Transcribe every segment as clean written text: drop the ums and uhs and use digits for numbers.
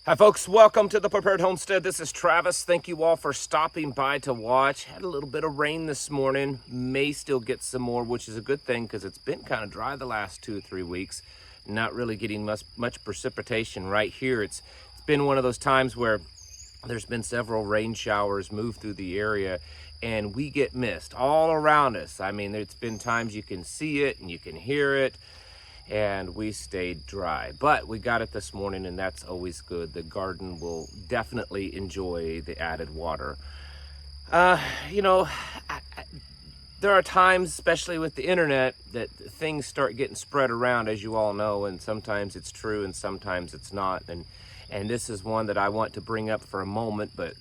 Hi folks, welcome to the Prepared Homestead. This is Travis. Thank you all for stopping by to watch. Had a little bit of rain this morning. May still get some more, which is a good thing because it's been kind of dry the last 2 or 3 weeks. Not really getting much precipitation right here. It's been one of those times where there's been several rain showers move through the area and we get mist all around us. I mean, it's been times you can see it and you can hear it. And we stayed dry, but we got it this morning, and that's always good. The garden will definitely enjoy the added water. There are times, especially with the internet, that things start getting spread around, as you all know, and sometimes it's true and sometimes it's not. And this is one that I want to bring up for a moment, but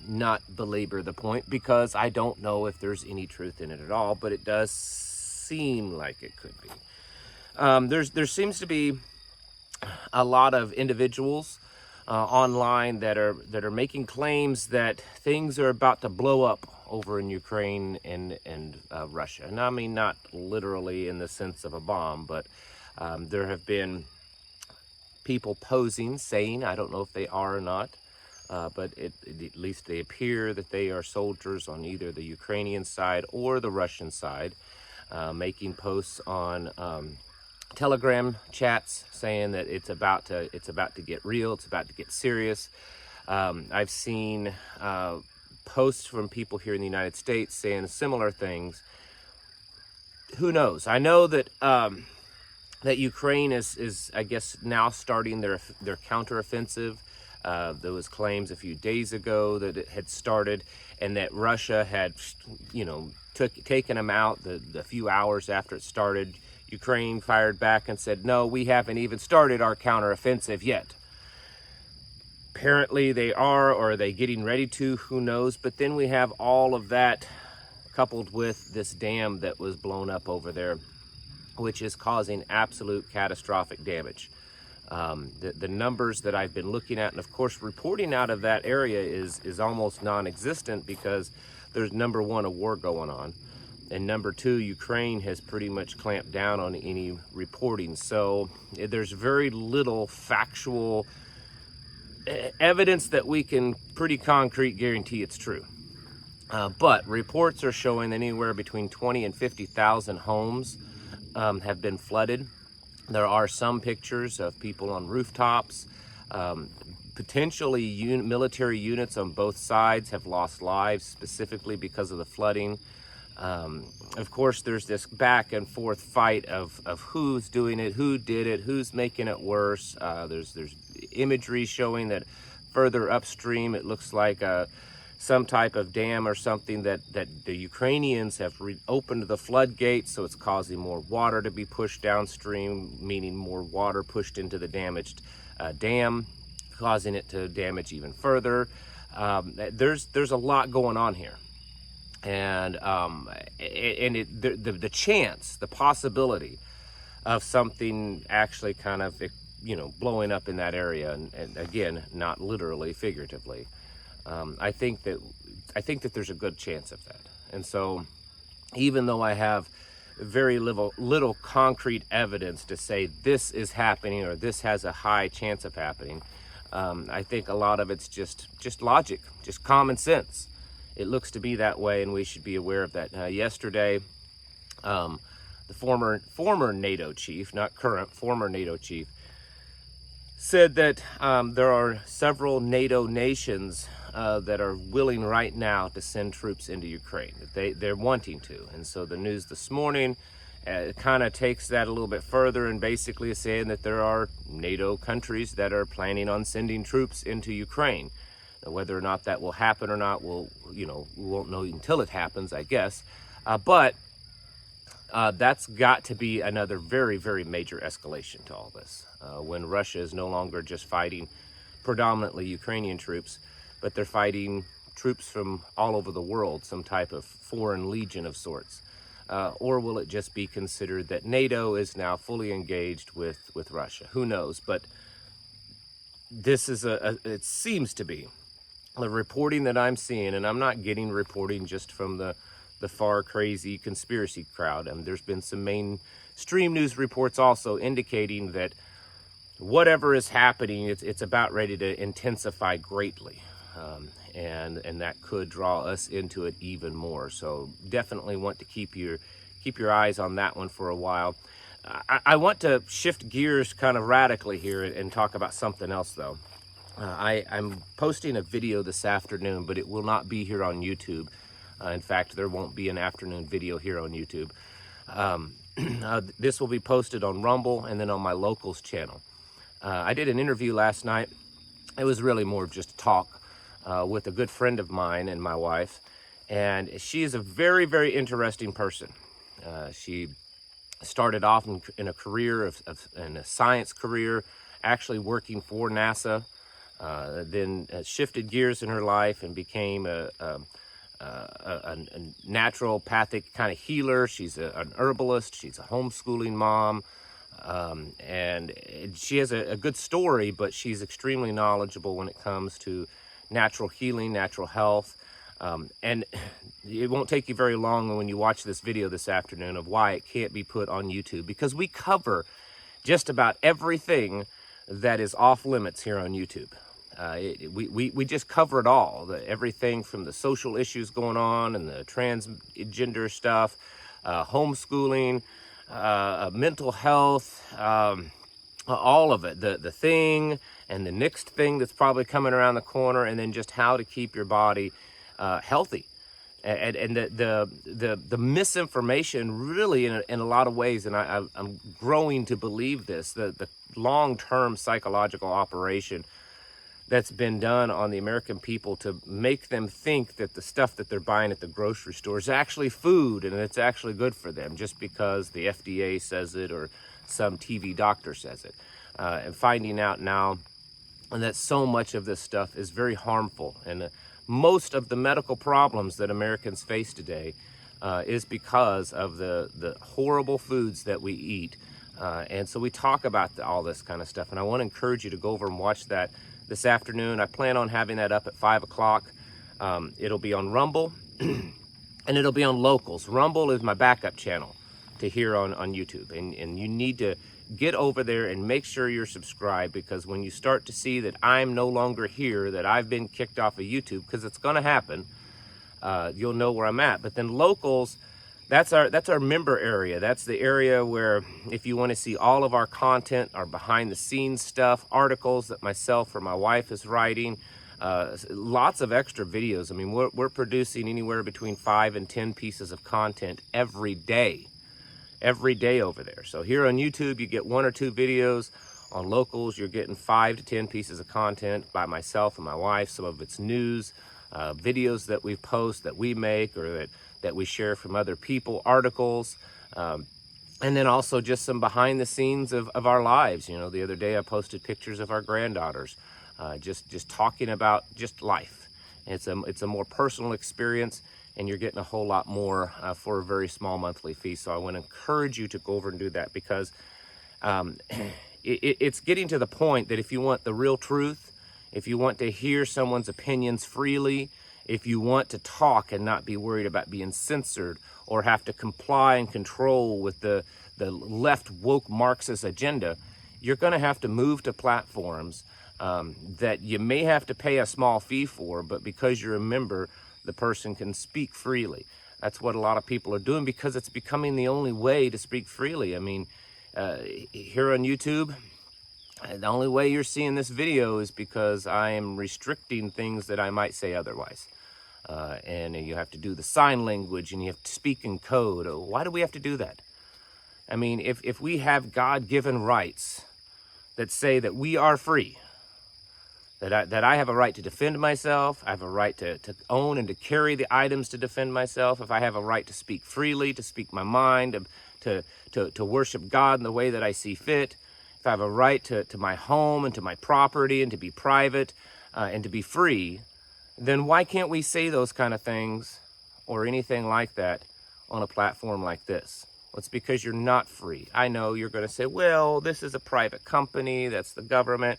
not belabor the point, because I don't know if there's any truth in it at all, but it does seem like it could be. There seems to be a lot of individuals online that are making claims that things are about to blow up over in Ukraine and Russia. And I mean, not literally in the sense of a bomb, but there have been people posing, saying, I don't know if they are or not, but at least they appear that they are soldiers on either the Ukrainian side or the Russian side, making posts on Telegram chats saying that it's about to get real, it's about to get serious. I've seen posts from people here in the United States saying similar things. Who knows? I know that that Ukraine is I guess now starting their counteroffensive. There was claims a few days ago that it had started, and that Russia had taken them out the few hours after it started. Ukraine fired back and said, no, we haven't even started our counteroffensive yet. Apparently they are, or are they getting ready to? Who knows? But then we have all of that coupled with this dam that was blown up over there, which is causing absolute catastrophic damage. The numbers that I've been looking at, and of course reporting out of that area is almost non-existent, because there's, number one, a war going on. And number two, Ukraine has pretty much clamped down on any reporting. So there's very little factual evidence that we can pretty concrete guarantee it's true. But reports are showing anywhere between 20 and 50,000 homes have been flooded. There are some pictures of people on rooftops. Potentially military units on both sides have lost lives specifically because of the flooding. Of course, there's this back and forth fight of who's doing it, who did it, who's making it worse. There's imagery showing that further upstream, it looks like some type of dam or something that the Ukrainians have opened the floodgates, so it's causing more water to be pushed downstream, meaning more water pushed into the damaged dam, causing it to damage even further. There's a lot going on here. And the chance, the possibility of something actually kind of, blowing up in that area, and again, not literally, figuratively, I think that there's a good chance of that. And so, even though I have very little concrete evidence to say this is happening or this has a high chance of happening, I think a lot of it's just logic, just common sense. It looks to be that way, and we should be aware of that. Yesterday, the former NATO chief, not current, former NATO chief, said that there are several NATO nations that are willing right now to send troops into Ukraine. They're wanting to. And so the news this morning kind of takes that a little bit further and basically is saying that there are NATO countries that are planning on sending troops into Ukraine. Now, whether or not that will happen or not, we won't know until it happens, I guess. But that's got to be another very, very major escalation to all this. When Russia is no longer just fighting predominantly Ukrainian troops, but they're fighting troops from all over the world, some type of foreign legion of sorts. Or will it just be considered that NATO is now fully engaged with Russia? Who knows? But this is it seems to be the reporting that I'm seeing, and I'm not getting reporting just from the far crazy conspiracy crowd. There's been some mainstream news reports also indicating that whatever is happening, it's about ready to intensify greatly. And that could draw us into it even more. So definitely want to keep your eyes on that one for a while. I want to shift gears kind of radically here and talk about something else, though. I'm posting a video this afternoon, but it will not be here on YouTube. In fact, there won't be an afternoon video here on YouTube. This will be posted on Rumble and then on my Locals channel. I did an interview last night. It was really more of just talk with a good friend of mine and my wife. And she is a very, very interesting person. She started off in a career in a science career, actually working for NASA. Then shifted gears in her life and became a naturopathic kind of healer. She's an herbalist. She's a homeschooling mom. And she has a good story, but she's extremely knowledgeable when it comes to natural healing, natural health. And it won't take you very long when you watch this video this afternoon of why it can't be put on YouTube, because we cover just about everything that is off limits here on YouTube. We just cover it all, everything from the social issues going on and the transgender stuff, homeschooling, mental health, all of it, the thing and the next thing that's probably coming around the corner, and then just how to keep your body healthy. And the misinformation really in a lot of ways, and I'm growing to believe this, the long-term psychological operation that's been done on the American people to make them think that the stuff that they're buying at the grocery store is actually food and it's actually good for them just because the FDA says it or some TV doctor says it. And finding out now that so much of this stuff is very harmful, and most of the medical problems that Americans face today is because of the horrible foods that we eat. And so we talk about all this kind of stuff, and I want to encourage you to go over and watch that this afternoon. I plan on having that up at 5 o'clock. It'll be on Rumble and it'll be on Locals. Rumble is my backup channel to hear on YouTube, and you need to get over there and make sure you're subscribed, because when you start to see that I'm no longer here, that I've been kicked off of YouTube, because it's going to happen, you'll know where I'm at. But then Locals, that's our member area. That's the area where if you want to see all of our content, our behind the scenes stuff, articles that myself or my wife is writing, lots of extra videos. I mean, we're producing anywhere between 5 and 10 pieces of content every day over there. So here on YouTube, you get 1 or 2 videos. On Locals, you're getting 5 to 10 pieces of content by myself and my wife. Some of it's news, videos that we post, that we make, or that we share from other people, articles, and then also just some behind the scenes of our lives. You know, the other day I posted pictures of our granddaughters, just talking about just life. It's a more personal experience, and you're getting a whole lot more for a very small monthly fee. So I want to encourage you to go over and do that, because it's getting to the point that if you want the real truth, if you want to hear someone's opinions freely, if you want to talk and not be worried about being censored or have to comply and control with the left woke Marxist agenda, you're going to have to move to platforms that you may have to pay a small fee for, but because you're a member, the person can speak freely. That's what a lot of people are doing, because it's becoming the only way to speak freely. I mean, here on YouTube, the only way you're seeing this video is because I am restricting things that I might say otherwise. And you have to do the sign language, and you have to speak in code. Why do we have to do that? I mean, if we have God-given rights that say that we are free, that I have a right to defend myself, I have a right to own and to carry the items to defend myself, if I have a right to speak freely, to speak my mind, to worship God in the way that I see fit, if I have a right to my home and to my property and to be private and to be free, then why can't we say those kind of things or anything like that on a platform like this? Well, it's because you're not free. I know you're going to say, well, this is a private company, that's the government.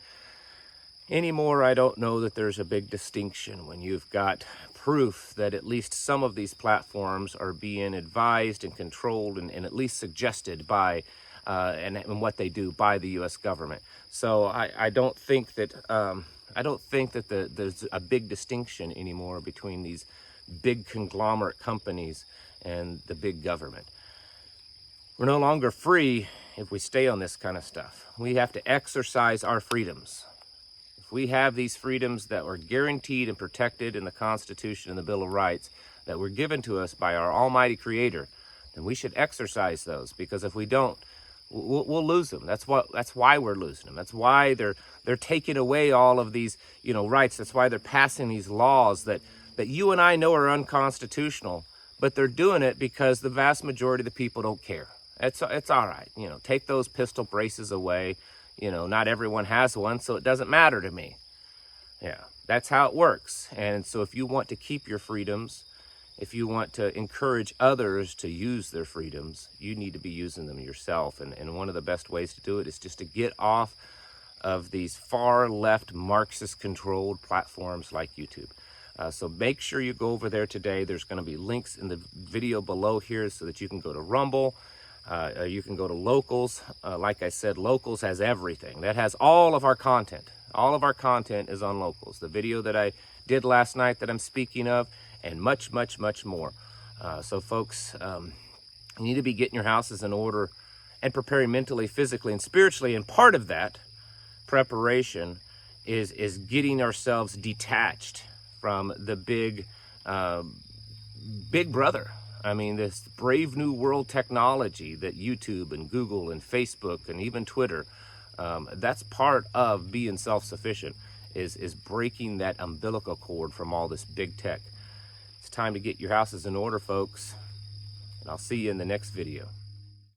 Anymore, I don't know that there's a big distinction when you've got proof that at least some of these platforms are being advised and controlled and at least suggested by and what they do by the U.S. government. So I don't think that there's a big distinction anymore between these big conglomerate companies and the big government. We're no longer free if we stay on this kind of stuff. We have to exercise our freedoms. If we have these freedoms that were guaranteed and protected in the Constitution and the Bill of Rights that were given to us by our Almighty Creator, then we should exercise those, because if we don't, we'll lose them. That's why we're losing them. That's why they're taking away all of these, rights. That's why they're passing these laws that you and I know are unconstitutional, but they're doing it because the vast majority of the people don't care. It's all right. Take those pistol braces away. Not everyone has one, so it doesn't matter to me. Yeah, that's how it works. And so if you want to keep your freedoms, if you want to encourage others to use their freedoms, you need to be using them yourself. And one of the best ways to do it is just to get off of these far left Marxist-controlled platforms like YouTube. So make sure you go over there today. There's going to be links in the video below here so that you can go to Rumble. You can go to Locals. Like I said, Locals has everything. That has all of our content. All of our content is on Locals. The video that I did last night that I'm speaking of, and much, much, much more. So folks, you need to be getting your houses in order and preparing mentally, physically, and spiritually. And part of that preparation is getting ourselves detached from the big brother. I mean, this brave new world technology that YouTube and Google and Facebook and even Twitter, that's part of being self-sufficient, is breaking that umbilical cord from all this big tech. It's time to get your houses in order, folks, and I'll see you in the next video.